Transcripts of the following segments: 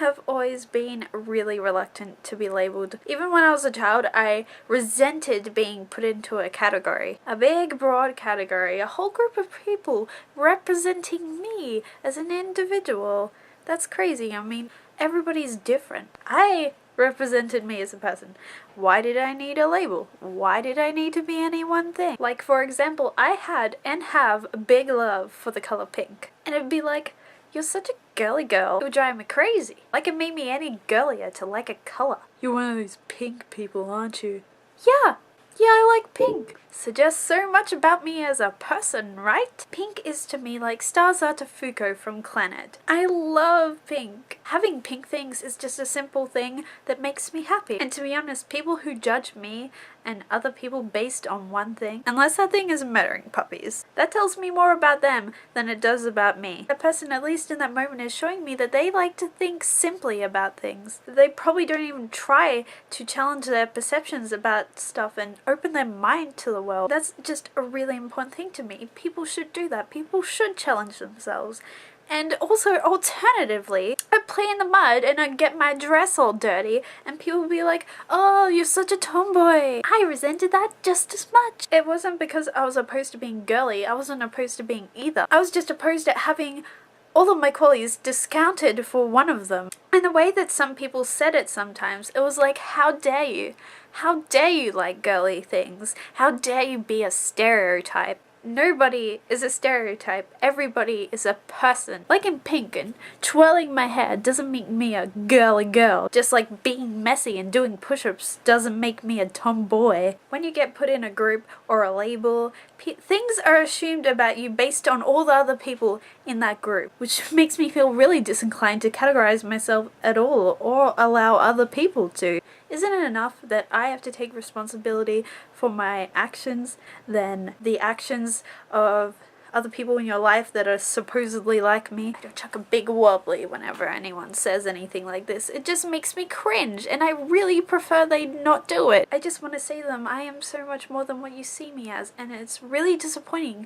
have always been really reluctant to be labelled. Even when I was a child, I resented being put into a category. A big, broad category. A whole group of people representing me as an individual. That's crazy. I mean, everybody's different. I represented me as a person. Why did I need a label? Why did I need to be any one thing? Like, for example, I had and have a big love for the color pink. And it'd be like, you're such a girly girl. It would drive me crazy. Like, it made me any girlier to like a color. You're one of these pink people, aren't you? Yeah, I like pink. Suggests so much about me as a person, right? Pink is to me like stars are to Foucault from Clannad. I love pink. Having pink things is just a simple thing that makes me happy. And to be honest, people who judge me and other people based on one thing, unless that thing is murdering puppies, that tells me more about them than it does about me. That person, at least in that moment, is showing me that they like to think simply about things. That they probably don't even try to challenge their perceptions about stuff and open their mind to the world. That's just a really important thing to me. People should do that. People should challenge themselves. And also, alternatively, I'd play in the mud and I'd get my dress all dirty and people would be like, oh, you're such a tomboy. I resented that just as much. It wasn't because I was opposed to being girly. I wasn't opposed to being either. I was just opposed to having all of my qualities discounted for one of them. And the way that some people said it sometimes, it was like, how dare you? How dare you like girly things? How dare you be a stereotype? Nobody is a stereotype. Everybody is a person. Like in pink, and twirling my hair doesn't make me a girly girl. Just like being messy and doing push-ups doesn't make me a tomboy. When you get put in a group or a label, things are assumed about you based on all the other people in that group, which makes me feel really disinclined to categorize myself at all or allow other people to. Isn't it enough that I have to take responsibility for my actions than the actions of other people in your life that are supposedly like me? I chuck a big wobbly whenever anyone says anything like this. It just makes me cringe, and I really prefer they not do it. I just want to say to them, I am so much more than what you see me as, and it's really disappointing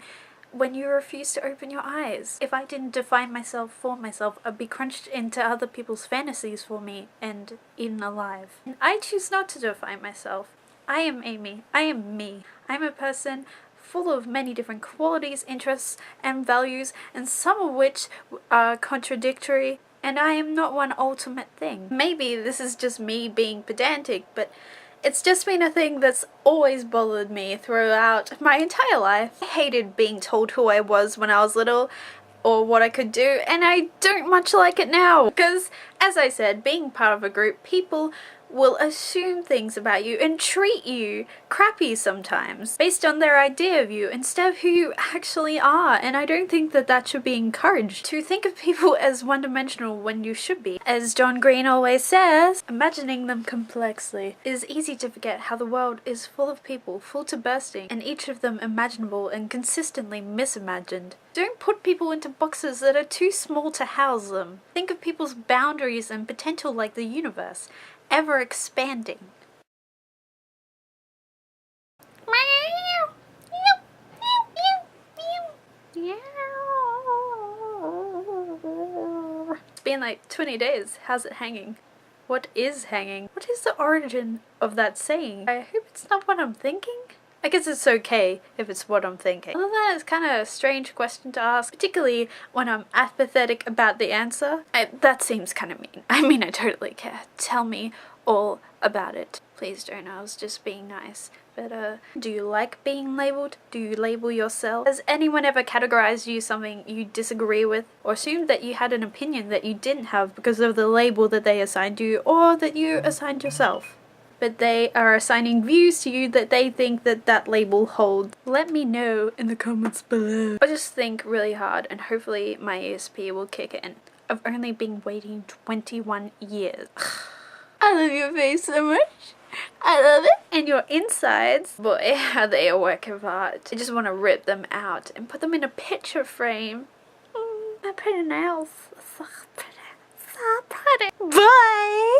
when you refuse to open your eyes. If I didn't define myself for myself, I'd be crunched into other people's fantasies for me and eaten alive. And I choose not to define myself. I am Amy. I am me. I'm a person full of many different qualities, interests, and values, and some of which are contradictory, and I am not one ultimate thing. Maybe this is just me being pedantic, but it's just been a thing that's always bothered me throughout my entire life. I hated being told who I was when I was little or what I could do, and I don't much like it now. Because, as I said, being part of a group, people will assume things about you and treat you crappy sometimes based on their idea of you instead of who you actually are, and I don't think that that should be encouraged. To think of people as one-dimensional when you should be. As John Green always says, imagining them complexly. It is easy to forget how the world is full of people, full to bursting, and each of them imaginable and consistently misimagined. Don't put people into boxes that are too small to house them. Think of people's boundaries and potential like the universe, ever expanding. It's been like 20 days. How's it hanging? What is hanging? What is the origin of that saying? I hope it's not what I'm thinking. I guess it's okay if it's what I'm thinking. Other than that, it's kind of a strange question to ask, particularly when I'm apathetic about the answer. That seems kind of mean. I mean, I totally care. Tell me all about it. Please don't. I was just being nice. But do you like being labeled? Do you label yourself? Has anyone ever categorized you something you disagree with, or assumed that you had an opinion that you didn't have because of the label that they assigned you or that you assigned yourself? But they are assigning views to you that they think that that label holds. Let me know in the comments below. Or just think really hard and hopefully my ESP will kick in. I've only been waiting 21 years. I love your face so much. I love it. And your insides, boy, are they a work of art. I just want to rip them out and put them in a picture frame. My pretty nails. So pretty. So pretty. Bye.